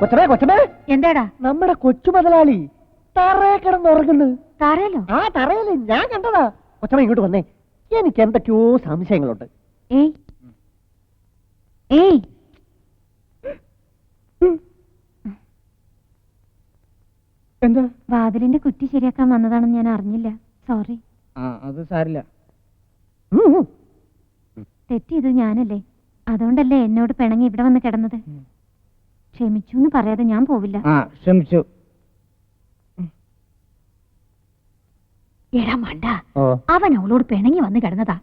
കൊച്ചമേ കൊച്ചമേ, എന്താടാ? നമ്മുടെ കൊച്ചു മുതലാളി തറയെ കിടന്നുറങ്ങുന്നു. തറയല്ലോ? ആ തറയല്ലേ, ഞാൻ കണ്ടതാ. കൊച്ചമ ഇങ്ങോട്ട് വന്നേ, എനിക്ക് എന്തൊക്കെയോ സംശയങ്ങളുണ്ട്. ഏയ് ഏയ്, എന്താ? വാതിലിന്റെ കുറ്റി ശരിയാക്കാൻ വന്നതാണെന്ന് ഞാൻ അറിഞ്ഞില്ല. സോറി. അത് സാരില്ല. തെറ്റ് ചെയ്തത് ഞാനല്ലേ, അതുകൊണ്ടല്ലേ എന്നോട് പിണങ്ങി ഇവിടെ വന്ന് കിടന്നത്. ക്ഷമിച്ചു എന്ന് പറയാതെ ഞാൻ പോവില്ല. ക്ഷമിച്ചു. എടാ മണ്ട, അവൻ അവളോട് പിണങ്ങി വന്ന് കിടന്നതാ.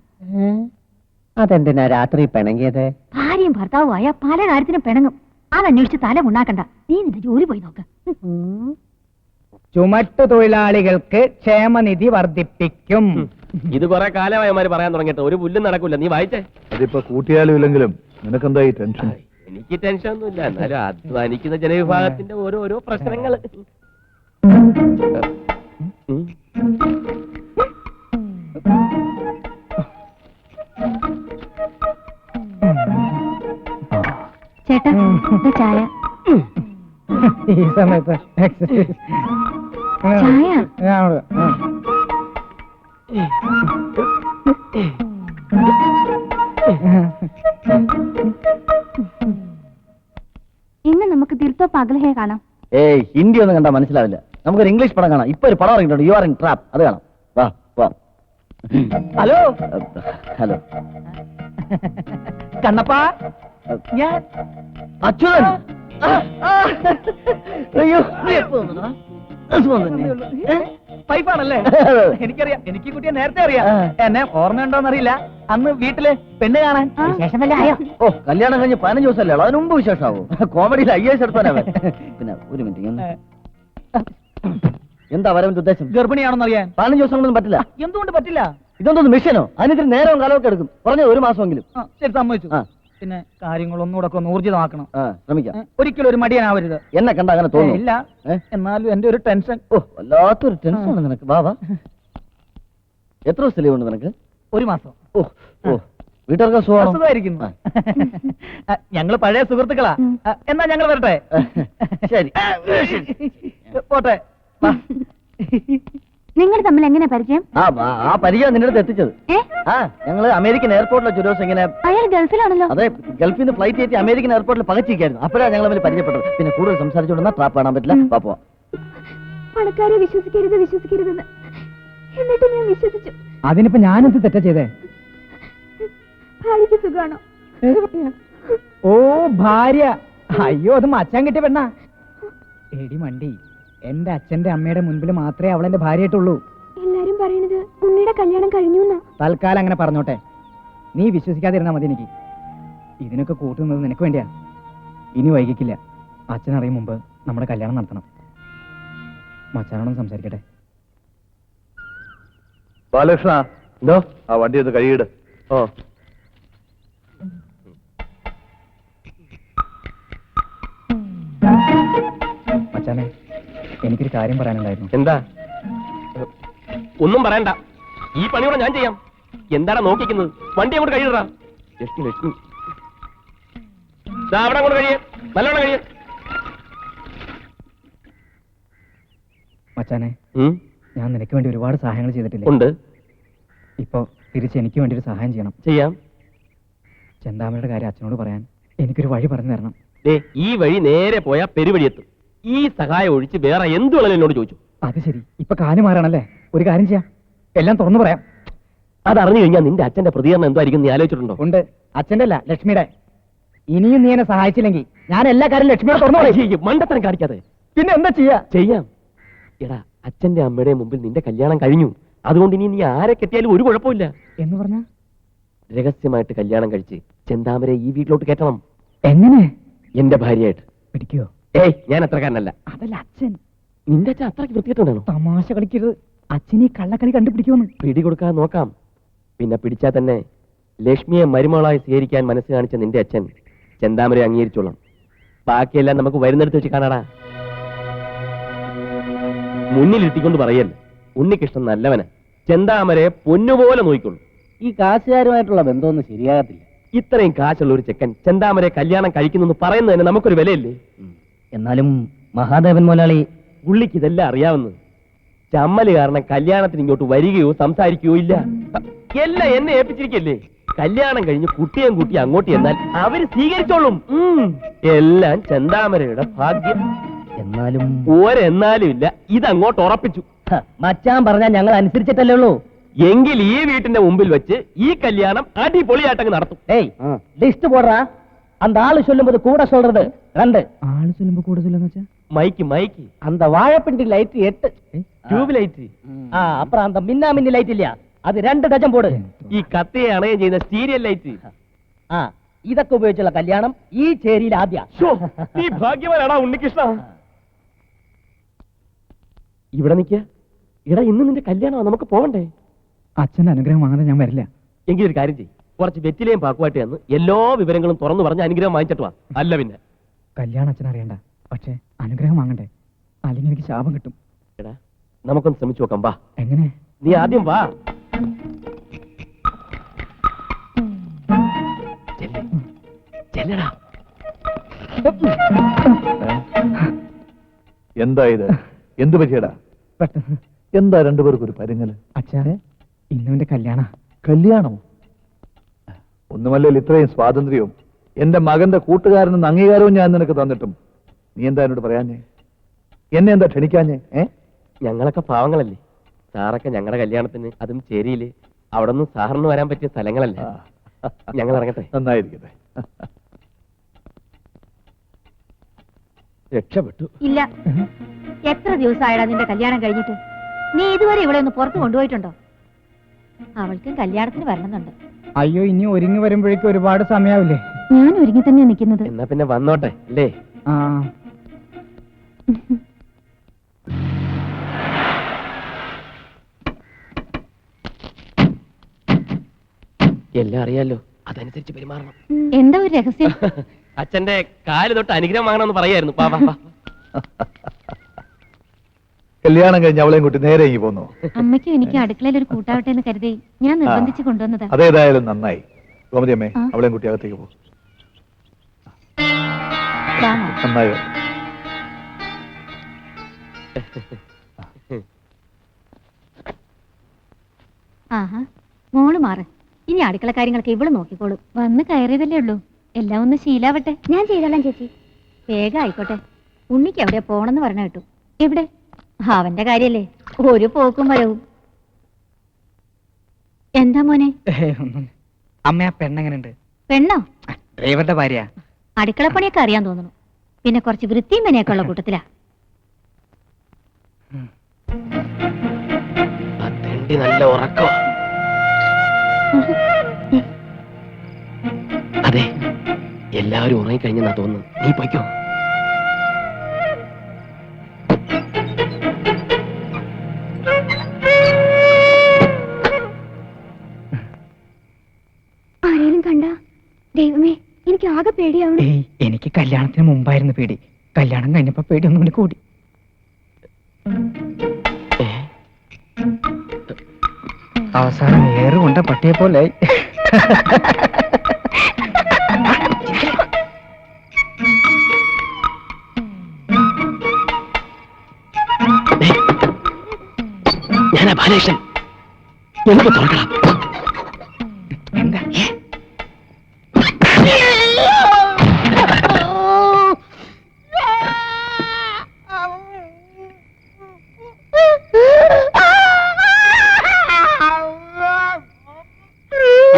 അതെന്തിനാ രാത്രി പിണങ്ങിയത്? ഭാര്യയും ഭർത്താവുമായ പല കാര്യത്തിനും പിണങ്ങും. അതന്വേഷിച്ച് തല ഉണ്ടാക്കണ്ട. നീ നിന്റെ ജോലി പോയി നോക്ക്. ചുമട്ടു തൊഴിലാളികൾക്ക് ക്ഷേമനിധി വർദ്ധിപ്പിക്കും. ഇത് കുറെ കാലമായമാര് പറയാൻ തുടങ്ങിയിട്ട് ഒരു പുല്ലും നടക്കൂല. നീ വായിച്ചേ. അതിപ്പോ കൂട്ടിയാലും ഇല്ലെങ്കിലും നിനക്കെന്തായി ടെൻഷൻ? എനിക്ക് ടെൻഷൻ ഒന്നുമില്ല, എന്നാലും അധ്വാനിക്കുന്ന ജനവിഭാഗത്തിന്റെ ഓരോരോ പ്രശ്നങ്ങൾ. ചേട്ടാ, ചായ. ഈ സമയത്ത് ചായ. ഇന്ന് നമുക്ക് ദിൽത്തോ പഗൽഹേ കാണാം. ഏയ്, ഹിന്ദി ഒന്നും കണ്ടാ മനസ്സിലാവില്ല. നമുക്കൊരു ഇംഗ്ലീഷ് പടം കാണാം. ഇപ്പൊ ഒരു പടം ഇറങ്ങിയിട്ടുണ്ട്, യു ആർ ഇൻ ട്രാപ്പ്. അത് കാണാം. വാ വാ. ഹലോ ഹലോ കണ്ണപ്പാ, ഞാൻ അച്യുതൻ. അയ്യോ, പൈപ്പാണല്ലേ? എനിക്കറിയാം, എനിക്ക് കുട്ടിയെ നേരത്തെ അറിയാം. എന്നെ ഓർമ്മയുണ്ടോന്നറിയില്ല. അന്ന് വീട്ടില് പെണ്ണ് കാണാൻ. ഓ, കല്യാണം കഴിഞ്ഞ് 15 ദിവസമല്ലേ, അതിന് മുമ്പ് വിശേഷമാവോ? കോമഡിയിൽ IAS എടുത്താനേ. പിന്നെ ഒരു മിനിറ്റ്, എന്താ വരവിന്റെ ഉദ്ദേശം? ഗർഭിണിയാണെന്ന് അറിയാൻ 15 ദിവസം കൊണ്ടൊന്നും പറ്റില്ല. എന്തുകൊണ്ട് പറ്റില്ല? ഇതൊന്നും മിഷനോ? അതിനിത്തിരി നേരവും കാലമൊക്കെ എടുക്കും. പറഞ്ഞ 1 മാസമെങ്കിലും. ശരി, സമ്മതിച്ചു. പിന്നെ കാര്യങ്ങളൊന്നുകൂടെ ഒന്ന് ഊർജിതമാക്കണം. ശ്രമിക്കാം. ഒരിക്കലും ഒരു മടിയനാവരുത്. എന്നെ കണ്ട അങ്ങനെ തോന്നുന്നു. ഇല്ല, എന്നാലും എന്റെ ഒരു ടെൻഷൻ. ഓ, വല്ലാത്തൊരു ടെൻഷനാണ് നിനക്ക്. വാ. എത്ര ദിവസം ലീവ് ഉണ്ട് നിനക്ക്? 1 മാസം. ഓ ഓ, വീട്ടുകാർക്ക് സുഖമായിരിക്കുന്നു. ഞങ്ങള് പഴയ സുഹൃത്തുക്കളാ. എന്നാ ഞങ്ങൾ വരട്ടെ? ശരി, പോട്ടെ. നിങ്ങൾ തമ്മിൽ എങ്ങനെ പരിചയം? ആ പരിചയം നിന്റെ അടുത്ത് എത്തിച്ചത്. ഞങ്ങള് അമേരിക്കൻ എയർപോർട്ടിലെ ഒരു ദിവസം ഇങ്ങനെ. അയാൾ ഗൾഫിലാണല്ലോ? അതെ, ഗൾഫിൽ നിന്ന് ഫ്ലൈറ്റ് കയറ്റി അമേരിക്കൻ എയർപോർട്ടിൽ പകച്ചിരിക്കായിരുന്നു. അപ്പോഴാണ് ഞങ്ങൾ തമ്മിൽ പരിചയപ്പെട്ടത്. പിന്നെ കൂടുതൽ സംസാരിച്ചുകൊണ്ടെന്നാ ട്രാപ്പ് കാണാൻ പറ്റില്ല. പാപ്പോ, പണക്കാരെ വിശ്വസിക്കരുതെന്ന് എന്നിട്ട് ഞാൻ വിശ്വസിച്ചു. അതിനിപ്പോ ഞാനെന്ത് തെറ്റാ ചെയ്തേ? ഭാര്യയ്ക്ക് സുഖമാണോ? ഓ, ഭാര്യ. അയ്യോ, അത് മച്ചാൻ കിട്ടിയ പെണ്ണാ. എടി മണ്ടി, എന്റെ അച്ഛന്റെ അമ്മയുടെ മുൻപിൽ മാത്രമേ അവളെന്റെ ഭാര്യയായിട്ടുള്ളൂ. എല്ലാരും പറയണത് ഉണ്ണിയുടെ കല്യാണം കഴിഞ്ഞു. തൽക്കാലം അങ്ങനെ പറഞ്ഞോട്ടെ. നീ വിശ്വസിക്കാതിരുന്നാ മതി. എനിക്ക് ഇതിനൊക്കെ കൂട്ടുന്നത് നിനക്ക് വേണ്ടിയാ. ഇനി വൈകിക്കില്ല. അച്ഛൻ അറിയും മുമ്പ് നമ്മുടെ കല്യാണം നടത്തണം. മച്ചാനോടൊന്ന് സംസാരിക്കട്ടെ. ബാലകൃഷ്ണ, എന്തോ ആ വണ്ടി ഒന്ന് കഴുകിയിട്. ഓ, മച്ചാനെ, എനിക്കൊരു കാര്യം പറയാനുണ്ടായിരുന്നു. എന്താ? ഒന്നും പറയണ്ട, ഈ പണിയോടെ ഞാൻ ചെയ്യാം. എന്താണ് നോക്കിക്കുന്നത്? വണ്ടി അങ്ങോട്ട് കഴിയടാ. ലക്ഷ്മി, അവിടെ അങ്ങോട്ട് കഴിയേ, നല്ലോണം കഴിയേ. മച്ചാനെ, ഞാൻ നിനക്ക് വേണ്ടി ഒരുപാട് സഹായങ്ങൾ ചെയ്തിട്ടില്ലേ? ഉണ്ട്. ഇപ്പൊ തിരിച്ച് എനിക്ക് വേണ്ടി ഒരു സഹായം ചെയ്യണം. ചെയ്യാം. ചെന്താമരയുടെ കാര്യം അച്ഛനോട് പറയാൻ എനിക്കൊരു വഴി പറഞ്ഞു തരണം. ഈ വഴി നേരെ പോയാ പെരുവഴി എത്തും. ഈ സഹായം ഒഴിച്ച് വേറെ എന്ത് വേണമെങ്കിലും എന്നോട് ചോദിച്ചു. അത് ശരി, ഇപ്പൊ കാര്യം മാറാണല്ലേ? ഒരു കാര്യം ചെയ്യാം, എല്ലാം തുറന്നു പറയാം. അതറിഞ്ഞു കഴിഞ്ഞാൽ നിന്റെ അച്ഛന്റെ പ്രതികരണം എന്തായിരിക്കും നീ ആലോചിച്ചിട്ടുണ്ടോ? ഉണ്ട്. അച്ഛന്റെ അല്ല, ലക്ഷ്മിയുടെ. ഇനിയും നീ എന്നെ സഹായിച്ചില്ലെങ്കിൽ ഞാൻ എല്ലാ കാര്യം ലക്ഷ്മിയുടെ തുറന്നു പറയും. മണ്ടത്തരം കാണിക്കാതെ. പിന്നെ എന്താ ചെയ്യാം? എടാ, അച്ഛന്റെ അമ്മയുടെ മുമ്പിൽ നിന്റെ കല്യാണം കഴിഞ്ഞു. അതുകൊണ്ട് ഇനി നീ ആരെ കെട്ടിയാലും ഒരു കുഴപ്പമില്ല. എന്ന് പറഞ്ഞ രഹസ്യമായിട്ട് കല്യാണം കഴിച്ച് ചെന്താമരെ ഈ വീട്ടിലോട്ട് കയറ്റണം. എങ്ങനെ? എന്റെ ഭാര്യയായിട്ട്. പിടിക്കോ? ഏയ്, ഞാൻ അത്രക്കാരനല്ല. അതല്ല അച്ഛൻ. നിന്റെ അച്ഛൻ അത്രയ്ക്ക് വൃത്തികെട്ടാണോ? തമാശ കളിക്കരുത്. അച്ഛനെ കള്ളക്കളി കണ്ടുപിടിക്കുമെന്ന്. പിടി കൊടുക്കാൻ നോക്കാം. പിന്നെ പിടിച്ചാൽ തന്നെ ലക്ഷ്മിയെ മരുമകളായി സ്വീകരിക്കാൻ മനസ്സ് കാണിച്ച നിന്റെ അച്ഛൻ ചെന്താമരെ അംഗീകരിച്ചോളാം. ബാക്കിയെല്ലാം നമുക്ക് വരുന്നിടത്ത് വെച്ച് കാണാടാ. മുന്നിലിരുത്തിക്കൊണ്ട് പറയല്ല, ഉണ്ണികൃഷ്ണൻ നല്ലവന്. ചെന്താമരെ പൊന്നുപോലെ നോക്കിക്കൊള്ളു. ഈ കാശുകാരുമായിട്ടുള്ള ബന്ധമൊന്നും ശരിയാകത്തില്ല. ഇത്രയും കാശുള്ള ഒരു ചെക്കൻ ചെന്താമരെ കല്യാണം കഴിക്കുന്നു പറയുന്നത് തന്നെ നമുക്കൊരു വിലയില്ലേ? എന്നാലും മഹാദേവൻ മുതലാളി പുള്ളിക്ക് ഇതെല്ലാം അറിയാവുന്നത്. ചമ്മല് കാരണം കല്യാണത്തിന് ഇങ്ങോട്ട് വരികയോ സംസാരിക്കുകയോ ഇല്ല. എല്ലാം എന്നെ ഏൽപ്പിച്ചിരിക്കല്ലേ. കല്യാണം കഴിഞ്ഞ് കുട്ടിയും കുട്ടി അങ്ങോട്ട് എന്നാൽ അവര് സ്വീകരിച്ചോളും. എല്ലാം ചെന്താമരയുടെ ഭാഗ്യം. എന്നാലും ഒരെന്നാലും ഇല്ല, ഇതങ്ങോട്ട് ഉറപ്പിച്ചു. മച്ചാൻ പറഞ്ഞാൽ ഞങ്ങൾ അനുസരിച്ചിട്ടല്ലേ ഉള്ളൂ. എങ്കിൽ ഈ വീട്ടിന്റെ മുമ്പിൽ വെച്ച് ഈ കല്യാണം അടിപൊളിയായിട്ടങ്ങ് നടത്തും. ഏയ് ലിസ്റ്റ് പോടാ. அந்த ஆளு சொல்லும்போது கூட சொல்றது 2. ആള് ചൊല്ലുമ്പോ കൂടെ ചൊല്ലുന്ന വെച്ചാ മൈക്ക് മൈക്ക് அந்த வாழைப்பிண்டி லைட் 8. Tube light. அப்புறம் அந்த மின்னா மின்னி லைட் இல்லையா, அது 2 ഡജൻ போடு. ഈ കത്തയെ അണയം ചെയ്യുന്ന സ്റ്റീരിയൽ ലൈറ്റ്. ഇതൊക്കെ ഉപയോഗിച്ചുള്ള കല്യാണം ഈ ചേരിയിൽ ആദ്യ. നീ ഭാഗ്യവാനാടാ ഉണ്ണികൃഷ്ണ. ഇവിടെ നിക്ക. ഇടാ, ഇന്ന് നിന്റെ കല്യാണമാണ്, നമുക്ക് പോകണ്ടേ? അച്ഛന്റെ അനുഗ്രഹം വാങ്ങാതെ ഞാൻ വരില്ല. എങ്കിലൊരു കാര്യം ചെയ്യും, കുറച്ച് വെറ്റിലേയും പാക്കുമായിട്ട് വന്ന് എല്ലാ വിവരങ്ങളും തുറന്നു പറഞ്ഞ് അനുഗ്രഹം വാങ്ങിച്ചിട്ട് വാ. അല്ല പിന്നെ കല്യാണം അച്ഛൻ അറിയണ്ട, പക്ഷെ അനുഗ്രഹം വാങ്ങണ്ടേ, അല്ലെങ്കിൽ എനിക്ക് ശാപം കിട്ടും. എടാ, നമുക്കൊന്ന് ശ്രമിച്ചു നോക്കാം. വാ. എങ്ങനെ? നീ ആദ്യം വാ. ചെല്ലടാ. എന്താ ഇത്? എന്ത് പറ്റിയടാ? പെട്ടെന്ന് എന്താ രണ്ടുപേർക്കും ഒരു പരുങ്ങല്? അച്ഛാ, ഇന്നുവിന്റെ കല്യാണ. കല്യാണമോ? ഒന്നുമല്ലല്ലോ ഇത്രയും സ്വാതന്ത്ര്യവും എന്റെ മകന്റെ കൂട്ടുകാരനെന്ന് അംഗീകാരവും ഞാൻ നിനക്ക് തന്നിട്ടും നീ എന്താ എന്നോട് പറയാഞ്ഞേ? എന്നെ എന്താ ക്ഷണിക്കാഞ്ഞേ? ഞങ്ങളൊക്കെ പാവങ്ങളല്ലേ. സാറൊക്കെ ഞങ്ങളുടെ കല്യാണത്തിന്, അതും ചേരിയില്, അവിടെ നിന്ന് സാറിന് വരാൻ പറ്റിയ സ്ഥലങ്ങളല്ലേ. ഞങ്ങൾ ഇറങ്ങട്ടെ. നന്നായിരിക്കട്ടെ. രക്ഷപ്പെട്ടു. ഇല്ല, എത്ര ദിവസമായടാ നിന്റെ കല്യാണം കഴിഞ്ഞിട്ട്? നീ ഇതുവരെ ഇവിടെ ഒന്ന് പുറത്ത് കൊണ്ടുപോയിട്ടുണ്ടോ? അവൾക്ക് കല്യാണത്തിന് വരണമെന്നുണ്ട്. അയ്യോ, ഇനി ഒരുങ്ങി വരുമ്പോഴേക്കും ഒരുപാട് സമയാവില്ലേ? ഞാൻ ഒരുങ്ങി തന്നെ നിൽക്കുന്നത്. എന്നാ പിന്നെ വന്നോട്ടെ അല്ലേ? ആ, എല്ലാം അറിയാലോ, അതനുസരിച്ച് പെരുമാറണം. എന്താ ഒരു രഹസ്യം? അച്ഛന്റെ കാല് തൊട്ട് അനുഗ്രഹം വാങ്ങണമെന്ന് പറയായിരുന്നു. വാ വാ വാ. കല്യാണം കഴിഞ്ഞ് അവളെയും കൂട്ടി നേരെ ഇങ്ങി പോന്നു. അമ്മയ്ക്കും എനിക്ക് അടുക്കളയിൽ ഒരു കൂട്ടാവട്ടെ എന്ന് കരുതി ഞാൻ നിർബന്ധിച്ച് കൊണ്ടുവന്നതാ. അതേതായാലും നന്നായി. ഗോമതി അമ്മേ, അവളെയും കുട്ടി അകത്തേക്ക് പോ. നന്നായി. ആഹാ, മോള് മാറ്. ഇനി അടുക്കള കാര്യങ്ങളൊക്കെ ഇവള് നോക്കിക്കോളും. വന്ന് കയറിയതല്ലേ ഉള്ളൂ, എല്ലാം ഒന്ന് ശീലാവട്ടെ. ഞാൻ ചെയ്തോളാം ചേച്ചി. വേഗം ആയിക്കോട്ടെ. ഉണ്ണിക്ക് എവിടെ പോണെന്ന് പറഞ്ഞ കേട്ടു. എവിടെ? അവന്റെ കാര്യല്ലേ, ഒരു പോക്കും വരവും. എന്താ മോനെ? അമ്മ, ആ പെണ്ണെങ്ങനെയുണ്ട്? പെണ്ണോ? ഡ്രൈവറുടെ ഭാര്യ. അടുക്കളപ്പണിയൊക്കെ അറിയാൻ തോന്നുന്നു. പിന്നെ കുറച്ച് വൃത്തിയും പനിയൊക്കെ ഉള്ള കൂട്ടത്തിലാ. നല്ല ഉറക്കം. അതെ, എല്ലാവരും ഉറങ്ങിക്കഴിഞ്ഞെന്നാ തോന്നുന്നു. നീ പോയിക്കോ. ആരെയും കണ്ട? ദൈവമേ, എനിക്ക് ആകെ പേടിയാവണം. ഏയ്, എനിക്ക് കല്യാണത്തിന് മുമ്പായിരുന്നു പേടി. കല്യാണം കഴിഞ്ഞപ്പോ പേടി ഒന്നും കൂടി കൂടി. അവസാനം ഏറുകൊണ്ട പട്ടിയെ പോലെ. ഞാനാ ബാലകൃഷ്ണൻ. എനിക്ക് തുറക്കണം. എന്താ?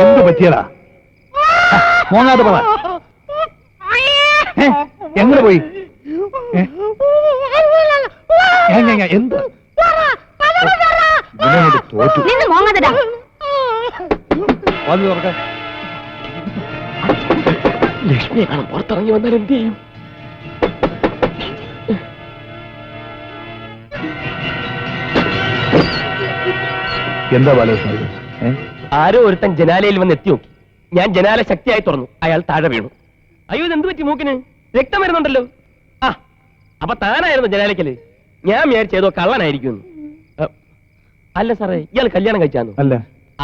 എന്ത് പറ്റിയടാ? മോങ്ങാതെ പറ. എങ്ങനെ പോയി? എന്ത് തോറ്റു? വന്നു തുറക്കാൻ. ലക്ഷ്മിയെ കാണാൻ പുറത്തിറങ്ങി വന്നാൽ എന്ത് ചെയ്യും? എന്താ ബാലകൃഷ്ണൻ? ആരോ ഒരുത്തൻ ജനാലയിൽ വന്ന് എത്തി നോക്കി. ഞാൻ ജനാല ശക്തിയായി തുറന്നു. അയാൾ താഴെ വീണു. അയ്യോ, ഇതെന്ത് പറ്റി? മൂക്കിന് രക്തം വരുന്നുണ്ടല്ലോ. ആ, അപ്പൊ താനായിരുന്നു ജനാലയ്ക്കല്. ഞാൻ വിചാരിച്ചേതോ കള്ളനായിരിക്കും. അല്ല സാറേ, ഇയാൾ കല്യാണം കഴിച്ചാന്നു. അല്ല.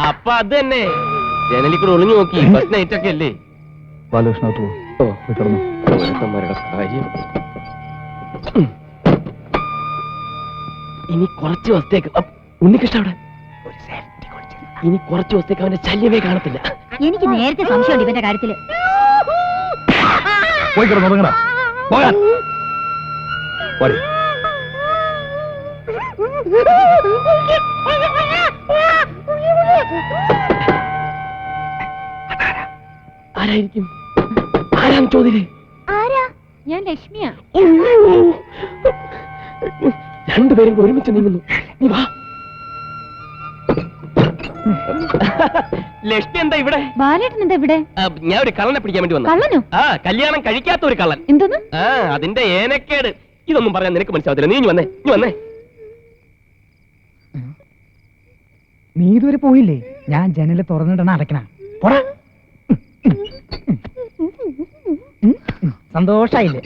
അപ്പൊ അത് തന്നെ ജനലിൽ കൂടെ ഒളിഞ്ഞു നോക്കി ഫസ്റ്റ് നൈറ്റ് ഒക്കെ അല്ലേ. ബാലകൃഷ്ണത്ത് കിടന്നു. ഓരോരുത്തന്മാരുടെ കാര്യം. ഇനി കുറച്ച് ദിവസത്തേക്ക് ഉണ്ണികൃഷ്ണ അവിടെ ഇനി കുറച്ച് ദിവസത്തേക്ക് അവന്റെ ശല്യമേ കാണത്തില്ല. എനിക്ക് നേരത്തെ സംശയമുണ്ട് ഇവന്റെ കാര്യത്തില്. പോയി കിടന്നു തുടങ്ങടാ. പോകാൻ പോരെ. ആരായിരിക്കും? ആരാന്ന് ചോദ്യേ. ആരാ? ഞാൻ ലക്ഷ്മിയാ. രണ്ടുപേരും കൂടി ഒരുമിച്ച് നീങ്ങുന്നു. നീ വാ. ലക്ഷ്മി എന്താ ഇവിടെ? ബാലേട്ടൻ എന്താ ഇവിടെ? ഞാൻ ഒരു കള്ളനെ പിടിക്കാൻ വേണ്ടി വന്നു. കള്ളനോ? കല്യാണം കഴിക്കാത്ത ഒരു കള്ളൻ. എന്തോന്ന്? അതിന്റെ ഏനക്കേട്. ഇതൊന്നും പറയാൻ നിനക്ക് മനസ്സിലാവത്തില്ല. നീ വന്നേ, നീ വന്നേ. നീ ഇതുവരെ പോയില്ലേ? ഞാൻ ജനല് തുറന്നിടണ അടയ്ക്കണ. പോടാ. സന്തോഷായില്ലേ?